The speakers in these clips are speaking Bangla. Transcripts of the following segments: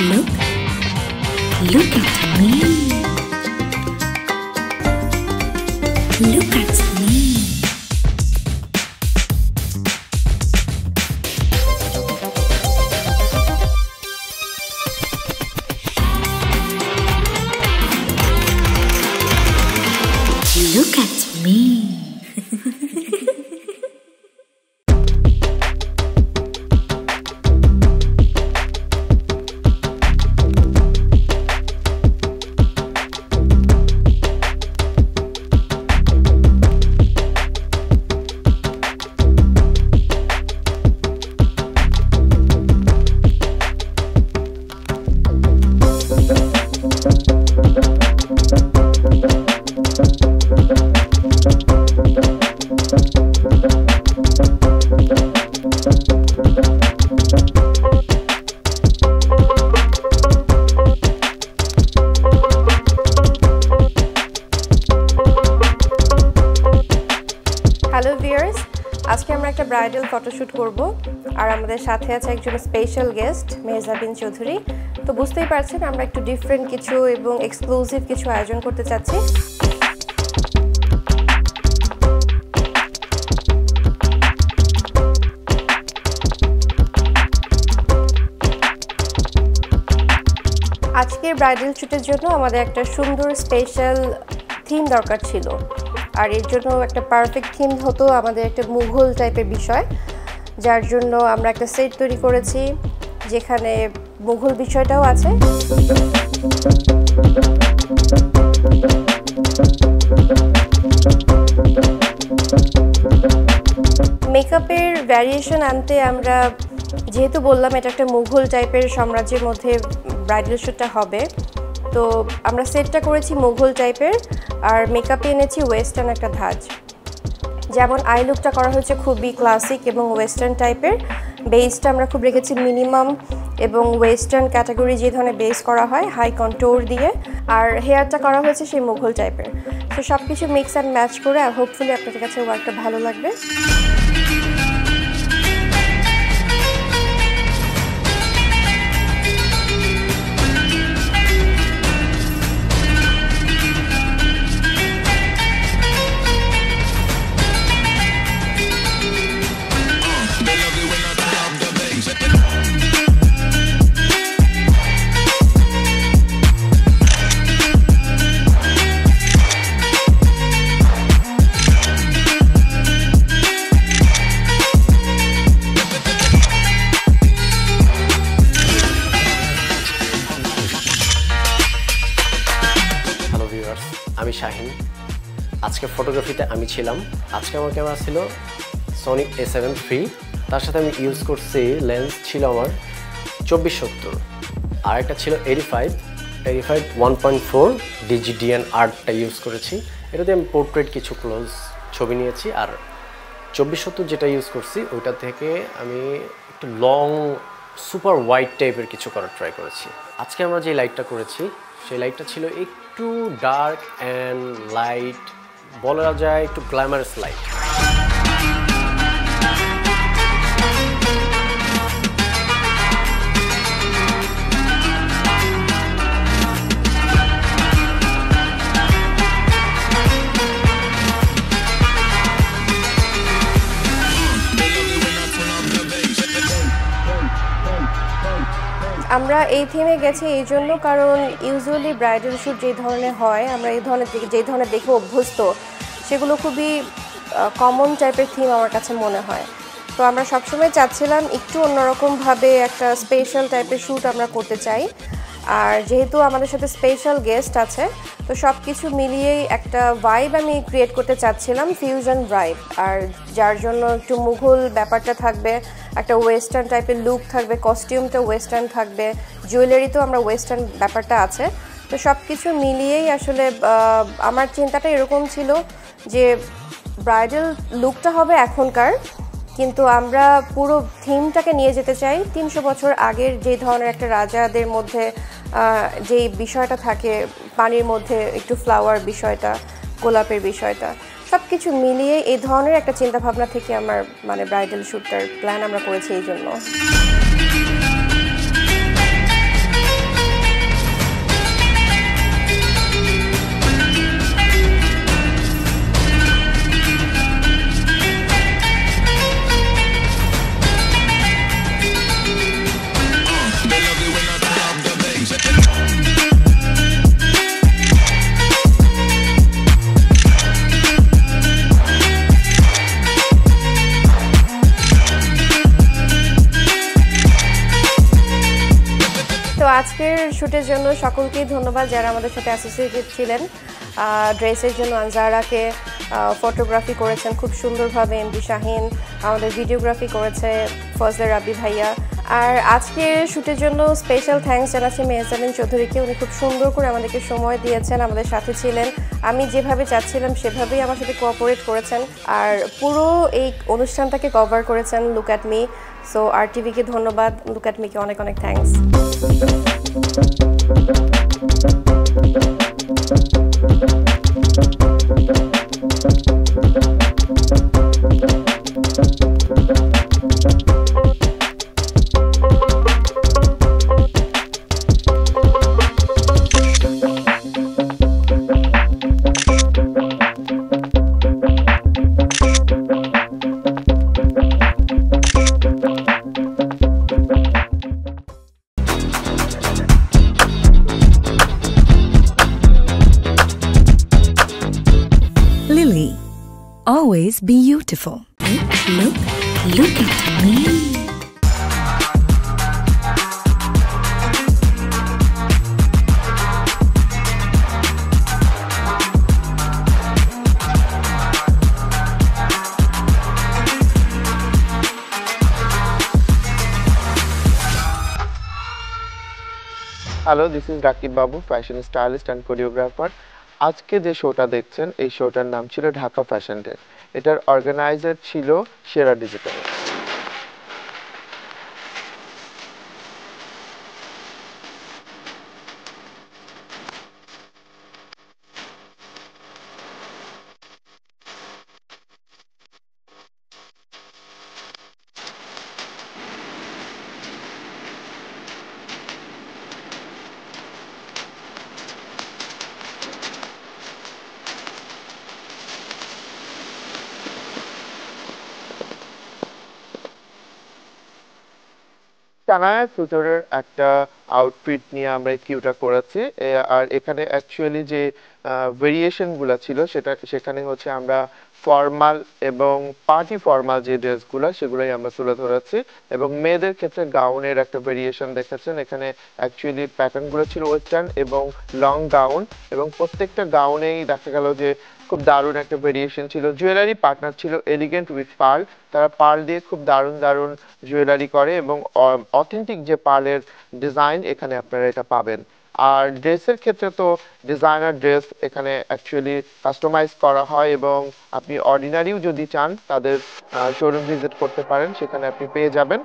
Look, look at me. Look at me. Look at me. Hello viewers, আজকে আমরা একটা ব্রাইডাল ফটোশুট করব আর আমাদের সাথে আছে একজন স্পেশাল গেস্ট মেহজাবিন চৌধুরী। তো বুঝতেই পারছেন আমরা একটু ডিফারেন্ট কিছু এবং এক্সক্লুসিভ কিছু আয়োজন করতে চাচ্ছি। আজকের ব্রাইডাল শ্যুটের জন্য আমাদের একটা সুন্দর স্পেশাল থিম দরকার ছিল, আর এর জন্য একটা পারফেক্ট থিম হতো আমাদের একটা মুঘল টাইপের বিষয়, যার জন্য আমরা একটা সেট তৈরি করেছি যেখানে মুঘল বিষয়টাও আছে। মেকআপের ভ্যারিয়েশন আনতে আমরা যেহেতু বললাম এটা একটা মুঘল টাইপের সাম্রাজ্যের মধ্যে ব্রাইডাল শ্যুটটা হবে, তো আমরা সেটটা করেছি মুঘল টাইপের আর মেকআপে এনেছি ওয়েস্টার্ন একটা ধাঁচ। যেমন আই লুকটা করা হয়েছে খুবই ক্লাসিক এবং ওয়েস্টার্ন টাইপের, বেসটা আমরা খুব রেখেছি মিনিমাম এবং ওয়েস্টার্ন ক্যাটাগরি যে ধরনের বেস করা হয় হাই কন্ট্যুর দিয়ে, আর হেয়ারটা করা হয়েছে সেই মুঘল টাইপের। তো সব কিছু মিক্স অ্যান্ড ম্যাচ করে হোপফুলি আপনাদের কাছে ওয়ার্কটা ভালো লাগবে। আমি শাহিন, আজকে ফটোগ্রাফিতে আমি ছিলাম। আজকে আমার ক্যামেরা ছিল সনি A7 III, তার সাথে আমি ইউজ করছি লেন্স ছিল আমার 24-70, আর একটা ছিল 85 1.4 DGDN8টা ইউজ করেছি। এটাতে আমি পোর্ট্রেট কিছু ক্লোজ ছবি নিয়েছি, আর 24-70 যেটা ইউজ করছি ওইটা থেকে আমি একটু লং সুপার হোয়াইট টাইপের কিছু করার ট্রাই করেছি। আজকে আমরা যে লাইটটা করেছি সেই লাইটটা ছিল একটু ডার্ক অ্যান্ড লাইট, বলা যায় একটু গ্ল্যামারাস লাইট। আমরা এই থিমে গেছি এই জন্য কারণ ইউজুয়ালি ব্রাইডাল শ্যুট যে ধরনের হয় আমরা যে ধরনের দেখে অভ্যস্ত সেগুলো খুবই কমন টাইপের থিম আমার কাছে মনে হয়। তো আমরা সবসময় চাচ্ছিলাম একটু অন্যরকমভাবে একটা স্পেশাল টাইপের শ্যুট আমরা করতে চাই, আর যেহেতু আমাদের সাথে স্পেশাল গেস্ট আছে তো সব কিছু মিলিয়েই একটা ভাইব আমি ক্রিয়েট করতে চাচ্ছিলাম, ফিউশন ভাইব। আর যার জন্য একটু মুঘল ব্যাপারটা থাকবে, একটা ওয়েস্টার্ন টাইপের লুক থাকবে, কস্টিউমটা ওয়েস্টার্ন থাকবে, জুয়েলারিতেও আমরা ওয়েস্টার্ন ব্যাপারটা আছে। তো সব কিছু মিলিয়েই আসলে আমার চিন্তাটা এরকম ছিল যে ব্রাইডাল লুকটা হবে এখনকার, কিন্তু আমরা পুরো থিমটাকে নিয়ে যেতে চাই 300 বছর আগের যে ধরনের একটা রাজাদের মধ্যে যেই বিষয়টা থাকে, পানির মধ্যে একটু ফ্লাওয়ার বিষয়টা, গোলাপের বিষয়টা, সব কিছু মিলিয়ে এই ধরনের একটা চিন্তাভাবনা থেকে আমার ব্রাইডাল শ্যুটটার প্ল্যান আমরা করেছি এই জন্য। আজকের শ্যুটের জন্য সকলকেই ধন্যবাদ যারা আমাদের সাথে অ্যাসোসিয়েটেড ছিলেন। ড্রেসের জন্য আনজারাকে, ফটোগ্রাফি করেছেন খুব সুন্দরভাবে এমডি শাহিন, আমাদের ভিডিওগ্রাফি করেছে ফজলে রাব্বি ভাইয়া। আর আজকের শ্যুটের জন্য স্পেশাল থ্যাঙ্কস জানাচ্ছি মেহজাবিন চৌধুরীকে। উনি খুব সুন্দর করে আমাদেরকে সময় দিয়েছেন, আমাদের সাথে ছিলেন, আমি যেভাবে চাচ্ছিলাম সেভাবেই আমার সাথে কোঅপারেট করেছেন, আর পুরো এই অনুষ্ঠানটাকে কভার করেছেন লুক অ্যাট মি। সো আরটিভিকে ধন্যবাদ, লুক অ্যাট মিকে অনেক অনেক thanks. Lily, always beautiful. Look at me. Hello, this is Rakib Babu, fashion stylist and choreographer. আজকে যে শোটা দেখছেন এই শোটার নাম ছিল ঢাকা ফ্যাশন ডে। এটার অর্গানাইজার ছিল সেরা ডিজিটাল। টানায় ফিউচারের একটা আউটফিট নিয়ে আমরা কিউটা করেছি। আর এখানে অ্যাকচুয়ালি যে ভেরিয়েশনগুলো ছিল সেখানে হচ্ছে আমরা ফর্মাল এবং পার্টি ফর্মাল যে ড্রেসগুলো সেগুলোই আমরা তুলে ধরেছি। এবং মেয়েদের ক্ষেত্রে গাউনের একটা ভেরিয়েশন দেখেছেন। এখানে অ্যাকচুয়ালি প্যাটার্নগুলো ছিল ওয়েস্টার্ন এবং লং গাউন, এবং প্রত্যেকটা গাউনেই দেখা গেল যে খুব দারুণ একটা ভেরিয়েশন ছিল। জুয়েলারি পার্টনার ছিল এলিগেন্ট উইথ পার্ল। তারা পার্ল দিয়ে খুব দারুণ দারুণ জুয়েলারি করে এবং অথেন্টিক যে পার্লের ডিজাইন এখানে আপনারা এটা পাবেন। আর ড্রেসের ক্ষেত্রে তো ডিজাইনার ড্রেস এখানে অ্যাকচুয়ালি কাস্টমাইজ করা হয়, এবং আপনি অর্ডিনারিও যদি চান তাদের শোরুম ভিজিট করতে পারেন, সেখানে আপনি পেয়ে যাবেন।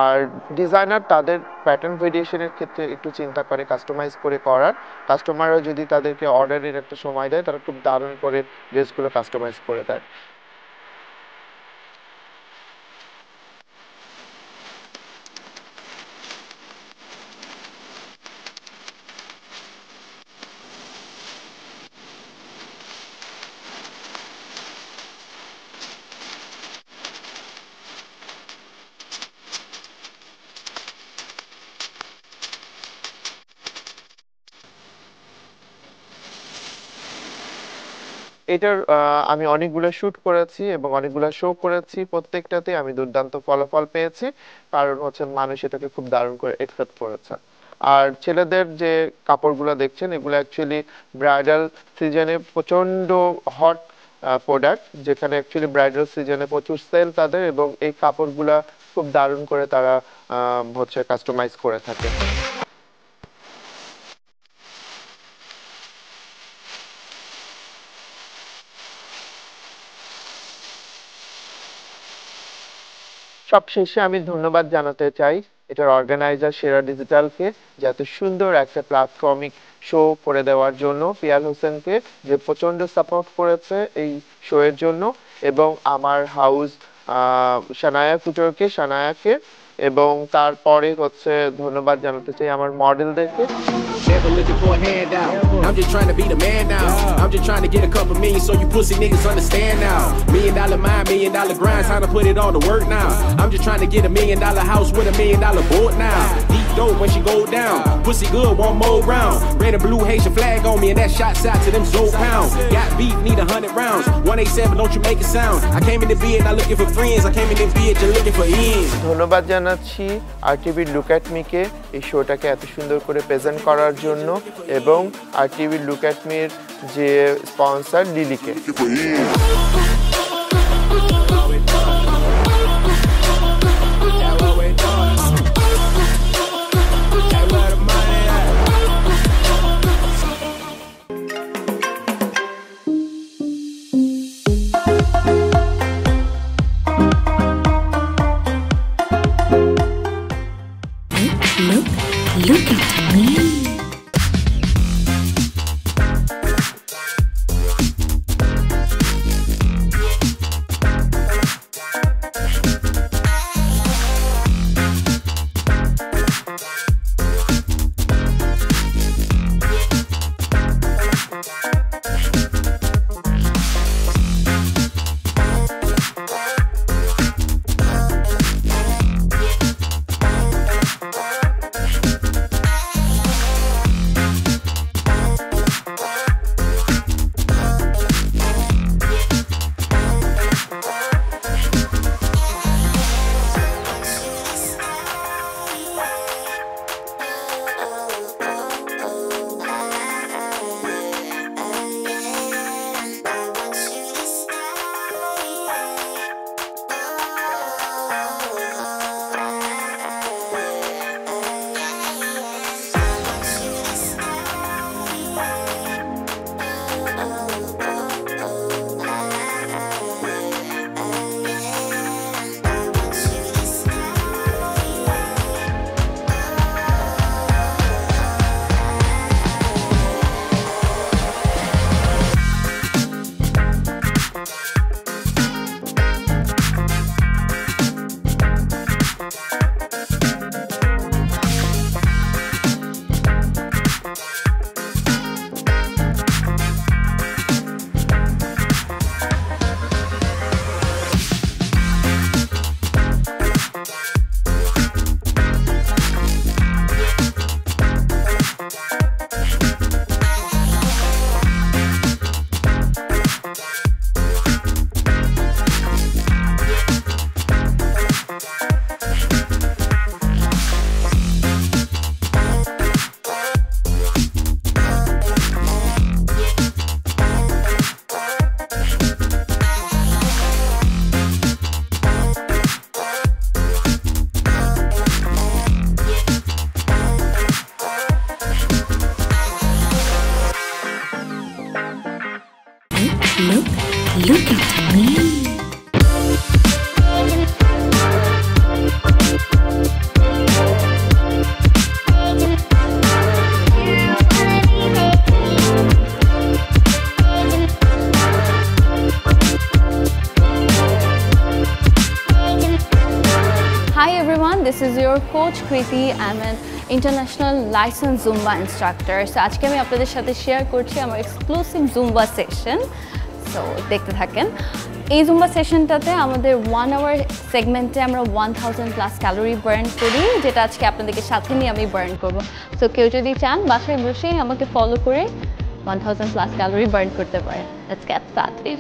আর ডিজাইনার তাদের প্যাটার্ন ভেরিয়েশনের ক্ষেত্রে একটু চিন্তা করে কাস্টমাইজ করে করার। কাস্টমাররা যদি তাদেরকে অর্ডারের একটা সময় দেয় তারা খুব দারুণ করে ড্রেসগুলো কাস্টমাইজ করে দেয়। এটার আমি অনেকগুলো শ্যুট করেছি এবং অনেকগুলো শো করেছি, প্রত্যেকটাতে আমি দুর্দান্ত ফলাফল পেয়েছি, কারণ হচ্ছে মানুষ এটাকে খুব দারুণ করে অ্যাকসেপ্ট করেছে। আর ছেলেদের যে কাপড়গুলো দেখছেন এগুলো অ্যাকচুয়ালি ব্রাইডাল সিজনে প্রচণ্ড হট প্রোডাক্ট, যেখানে অ্যাকচুয়ালি ব্রাইডাল সিজনে প্রচুর সেল তাদের, এবং এই কাপড়গুলা খুব দারুণ করে তারা হচ্ছে কাস্টমাইজ করে থাকে। সবশেষে আমি ধন্যবাদ জানাতে চাই এটার অর্গানাইজার সেরা ডিজিটালকে, যে এত সুন্দর একটা প্ল্যাটফর্মিক শো করে দেওয়ার জন্য, পিয়াল হোসেনকে যে প্রচণ্ড সাপোর্ট করেছে এই শো এর জন্য, এবং আমার হাউস সানায়াকে, এবং তারপরে হচ্ছে ধন্যবাদ জানাতে চাই আমার মডেলদেরকে। Never looking for a handout. I'm just trying to be the man now. I'm just trying to get a couple million so you pussy niggas understand now. $1 million mind, $1 million grind, time to put it all to work now. I'm just trying to get $1 million house with $1 million board now. Deep dope when she go down. Pussy good, one more round. Red and blue Haitian flag on me and that shots out to them Zoe pounds. Got beef, need 100 rounds. 187, don't you make it sound. I came in the bed, not looking for friends. I came in the bed just looking for ends. ধন্যবাদ জানাই জানাচ্ছি RTV লুক অ্যাট মিকে এই শোটাকে এত সুন্দর করে প্রেজেন্ট করার জন্য এবং RTV লুক অ্যাট মির যে স্পন্সর লিলিকে। Look at me. Look at me. Hi everyone, this is your coach Kriti. I'm an international licensed Zumba instructor. So আজকে আমি আপনাদের সাথে শেয়ার করছি আমার এক্সক্লুসিভ জুম্বা সেশন। সো দেখতে থাকেন। এই জুম্বা সেশনটাতে আমাদের 1 আওয়ার সেগমেন্টে আমরা 1000+ ক্যালোরি বার্ন করি, যেটা আজকে আপনাদেরকে সাথে নিয়ে আমি বার্ন করব। সো কেউ যদি চান বাসায় বসেই আমাকে ফলো করে 1000+ ক্যালোরি বার্ন করতে পারেন। Let's get started.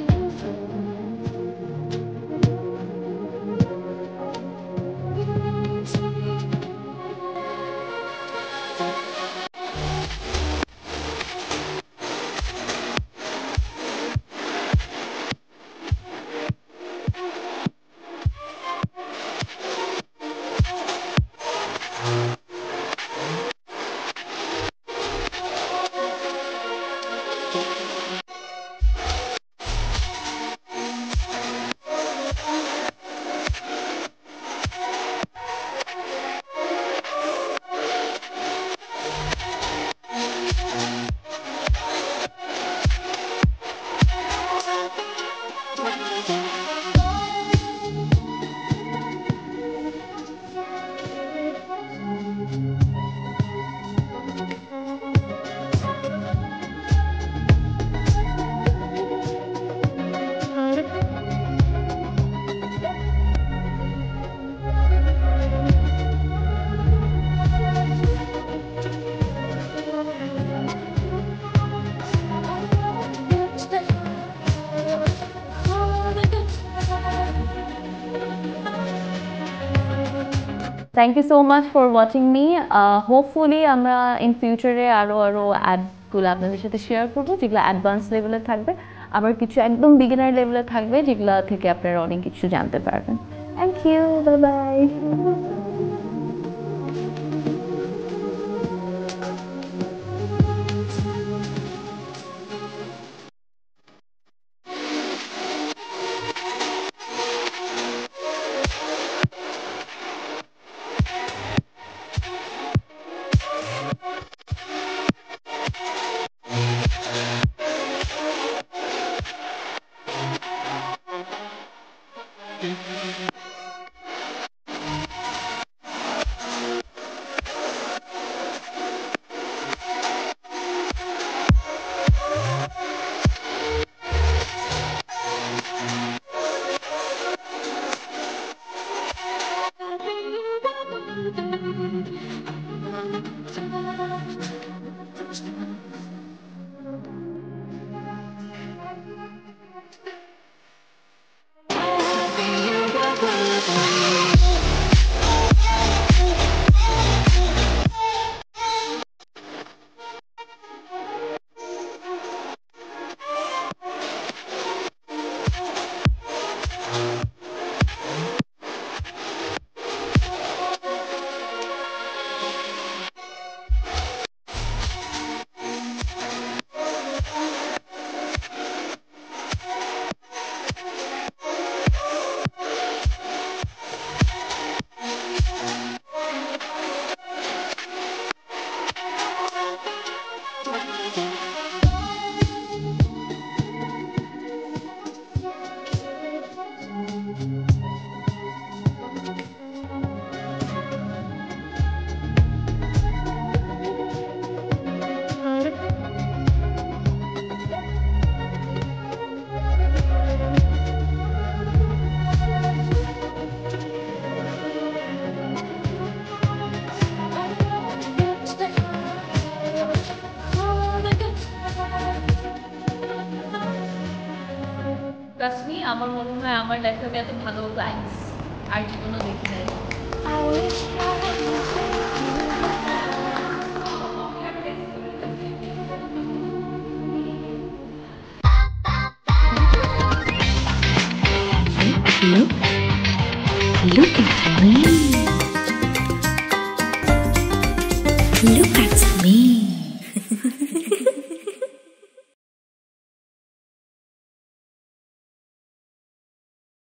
Thank you so much for watching me. Hopefully আমরা ইন ফিউচারে আরও অ্যাডগুলো আপনাদের সাথে শেয়ার করবো, যেগুলো অ্যাডভান্স লেভেলে থাকবে, আবার কিছু একদম বিগিনার লেভেলে থাকবে, যেগুলো থেকে আপনারা অনেক কিছু জানতে পারবেন। Thank you, bye bye. Trust আমার মনে হয় আমার লাইফে আমি এত ভালো ক্লায়েন্টস আর জীবনও দেখি নাই। Look at me. Look at me.